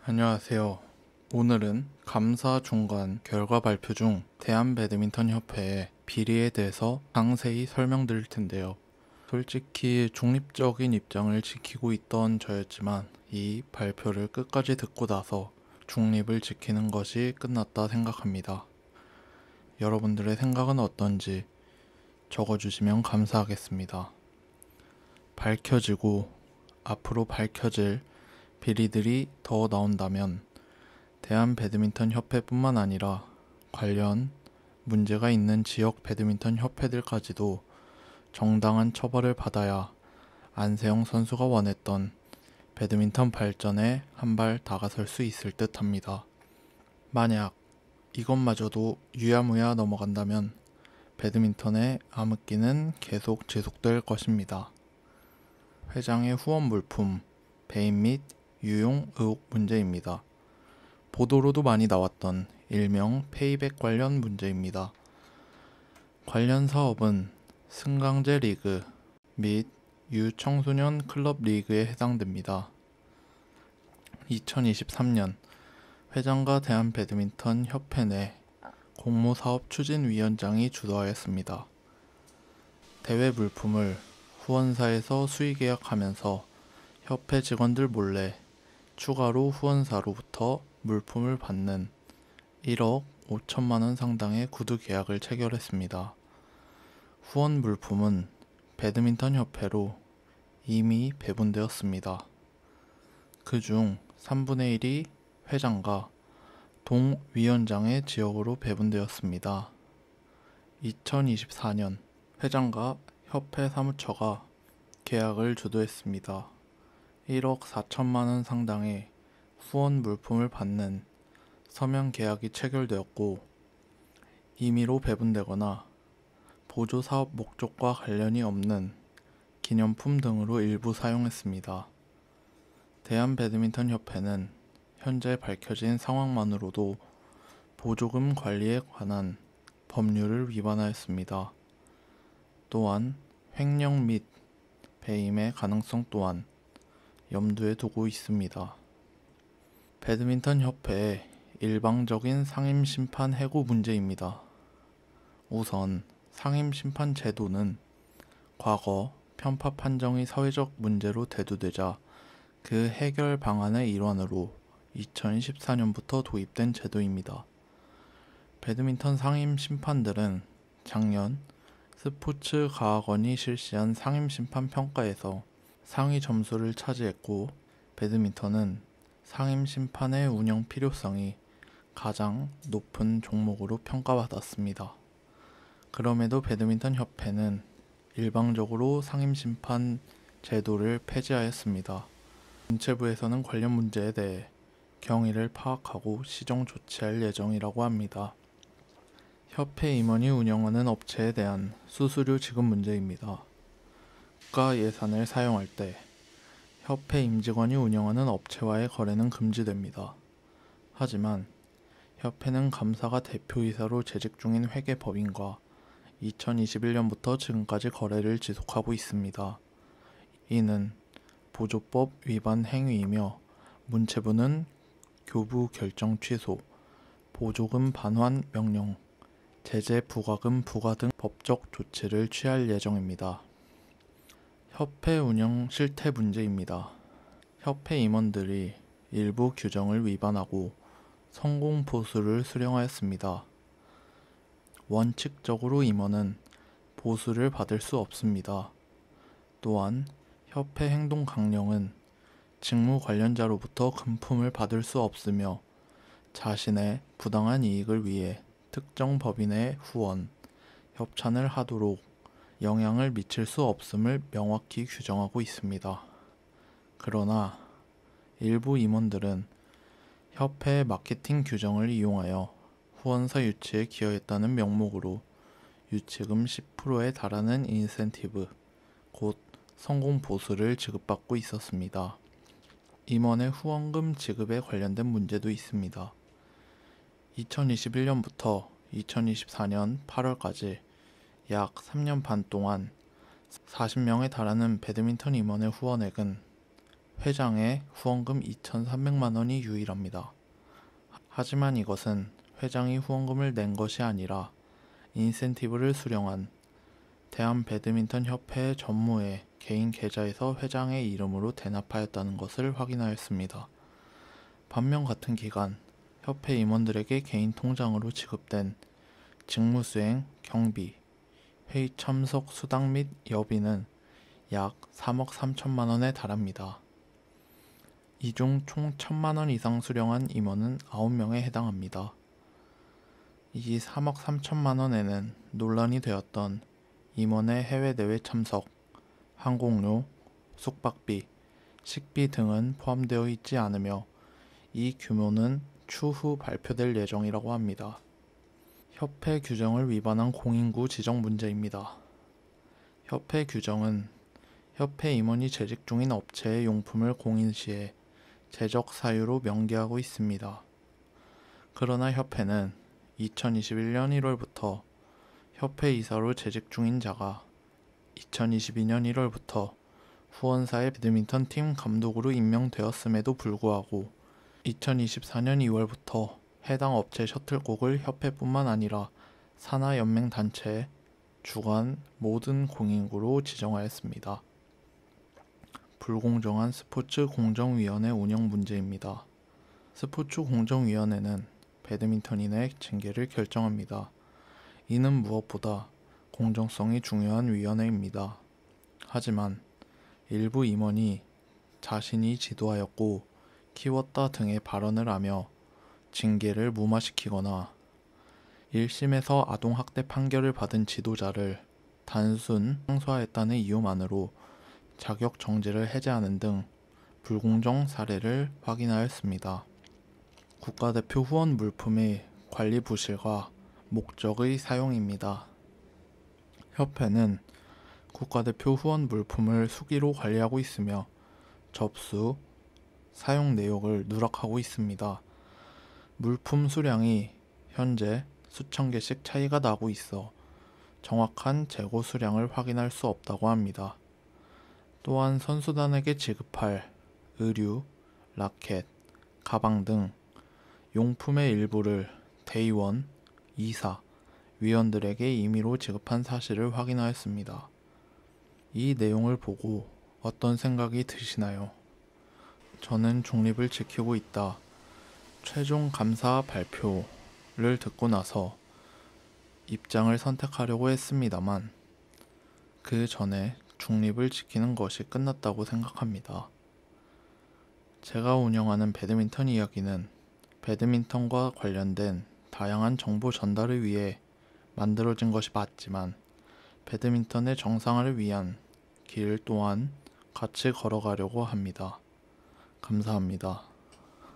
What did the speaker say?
안녕하세요. 오늘은 감사 중간 결과 발표 중 대한배드민턴협회의 비리에 대해서 상세히 설명드릴 텐데요. 솔직히 중립적인 입장을 지키고 있던 저였지만 이 발표를 끝까지 듣고 나서 중립을 지키는 것이 끝났다 생각합니다. 여러분들의 생각은 어떤지 적어주시면 감사하겠습니다. 밝혀지고 앞으로 밝혀질 비리들이 더 나온다면 대한배드민턴협회뿐만 아니라 관련 문제가 있는 지역 배드민턴 협회들까지도 정당한 처벌을 받아야 안세영 선수가 원했던 배드민턴 발전에 한 발 다가설 수 있을 듯 합니다. 만약 이것마저도 유야무야 넘어간다면 배드민턴의 암흑기는 계속 지속될 것입니다. 회장의 후원 물품, 배임 및 유용 의혹 문제입니다. 보도로도 많이 나왔던 일명 페이백 관련 문제입니다. 관련 사업은 승강제 리그 및 유청소년 클럽 리그에 해당됩니다. 2023년 회장과 대한배드민턴 협회 내 공모사업 추진위원장이 주도하였습니다. 대회 물품을 후원사에서 수의계약하면서 협회 직원들 몰래 추가로 후원사로부터 물품을 받는 1억 5천만 원 상당의 구두 계약을 체결했습니다. 후원 물품은 배드민턴 협회로 이미 배분되었습니다. 그중 3분의 1이 회장과 동위원장의 지역으로 배분되었습니다. 2024년 회장과 협회 사무처가 계약을 주도했습니다. 1억 4천만 원 상당의 후원 물품을 받는 서면 계약이 체결되었고 임의로 배분되거나 보조 사업 목적과 관련이 없는 기념품 등으로 일부 사용했습니다. 대한배드민턴협회는 현재 밝혀진 상황만으로도 보조금 관리에 관한 법률을 위반하였습니다. 또한 횡령 및 배임의 가능성 또한 염두에 두고 있습니다. 배드민턴 협회의 일방적인 상임심판 해고 문제입니다. 우선 상임심판 제도는 과거 편파 판정이 사회적 문제로 대두되자 그 해결 방안의 일환으로 2014년부터 도입된 제도입니다. 배드민턴 상임심판들은 작년 스포츠과학원이 실시한 상임심판 평가에서 상위 점수를 차지했고 배드민턴은 상임심판의 운영 필요성이 가장 높은 종목으로 평가받았습니다. 그럼에도 배드민턴 협회는 일방적으로 상임심판 제도를 폐지하였습니다. 문체부에서는 관련 문제에 대해 경위를 파악하고 시정 조치할 예정이라고 합니다. 협회 임원이 운영하는 업체에 대한 수수료 지급 문제입니다. 국가 예산을 사용할 때 협회 임직원이 운영하는 업체와의 거래는 금지됩니다. 하지만 협회는 감사가 대표이사로 재직 중인 회계법인과 2021년부터 지금까지 거래를 지속하고 있습니다. 이는 보조법 위반 행위이며 문체부는 교부 결정 취소, 보조금 반환 명령, 제재 부과금 부과 등 법적 조치를 취할 예정입니다. 협회 운영 실태 문제입니다. 협회 임원들이 일부 규정을 위반하고 성공 보수를 수령하였습니다. 원칙적으로 임원은 보수를 받을 수 없습니다. 또한 협회 행동 강령은 직무 관련자로부터 금품을 받을 수 없으며 자신의 부당한 이익을 위해 특정 법인의 후원, 협찬을 하도록 영향을 미칠 수 없음을 명확히 규정하고 있습니다. 그러나 일부 임원들은 협회의 마케팅 규정을 이용하여 후원사 유치에 기여했다는 명목으로 유치금 10%에 달하는 인센티브, 곧 성공 보수를 지급받고 있었습니다. 임원의 후원금 지급에 관련된 문제도 있습니다. 2021년부터 2024년 8월까지 약 3년 반 동안 40명에 달하는 배드민턴 임원의 후원액은 회장의 후원금 2,300만 원이 유일합니다. 하지만 이것은 회장이 후원금을 낸 것이 아니라 인센티브를 수령한 대한배드민턴협회의 전무의 개인 계좌에서 회장의 이름으로 대납하였다는 것을 확인하였습니다. 반면 같은 기간 협회 임원들에게 개인 통장으로 지급된 직무수행, 경비, 회의 참석 수당 및 여비는 약 3억 3천만 원에 달합니다. 이 중 총 1,000만 원 이상 수령한 임원은 9명에 해당합니다. 이 3억 3천만 원에는 논란이 되었던 임원의 해외 대회 참석, 항공료, 숙박비, 식비 등은 포함되어 있지 않으며 이 규모는 추후 발표될 예정이라고 합니다. 협회 규정을 위반한 공인구 지정 문제입니다. 협회 규정은 협회 임원이 재직 중인 업체의 용품을 공인 시에 재적 사유로 명기하고 있습니다. 그러나 협회는 2021년 1월부터 협회 이사로 재직 중인 자가 2022년 1월부터 후원사의 배드민턴 팀 감독으로 임명되었음에도 불구하고 2024년 2월부터 해당 업체 셔틀콕을 협회뿐만 아니라 산하연맹 단체 주관 모든 공인구로 지정하였습니다. 불공정한 스포츠 공정위원회 운영 문제입니다. 스포츠 공정위원회는 배드민턴인의 징계를 결정합니다. 이는 무엇보다 공정성이 중요한 위원회입니다. 하지만 일부 임원이 자신이 지도하였고 키웠다 등의 발언을 하며 징계를 무마시키거나 1심에서 아동학대 판결을 받은 지도자를 단순 항소하였다는 이유만으로 자격 정지를 해제하는 등 불공정 사례를 확인하였습니다. 국가대표 후원 물품의 관리 부실과 목적의 사용입니다. 협회는 국가대표 후원 물품을 수기로 관리하고 있으며 접수, 사용 내역을 누락하고 있습니다. 물품 수량이 현재 수천 개씩 차이가 나고 있어 정확한 재고 수량을 확인할 수 없다고 합니다. 또한 선수단에게 지급할 의류, 라켓, 가방 등 용품의 일부를 대의원, 이사, 위원들에게 임의로 지급한 사실을 확인하였습니다. 이 내용을 보고 어떤 생각이 드시나요? 저는 중립을 지키고 있다. 최종 감사 발표를 듣고 나서 입장을 선택하려고 했습니다만 그 전에 중립을 지키는 것이 끝났다고 생각합니다. 제가 운영하는 배드민턴 이야기는 배드민턴과 관련된 다양한 정보 전달을 위해 만들어진 것이 맞지만 배드민턴의 정상화를 위한 길 또한 같이 걸어가려고 합니다. 감사합니다.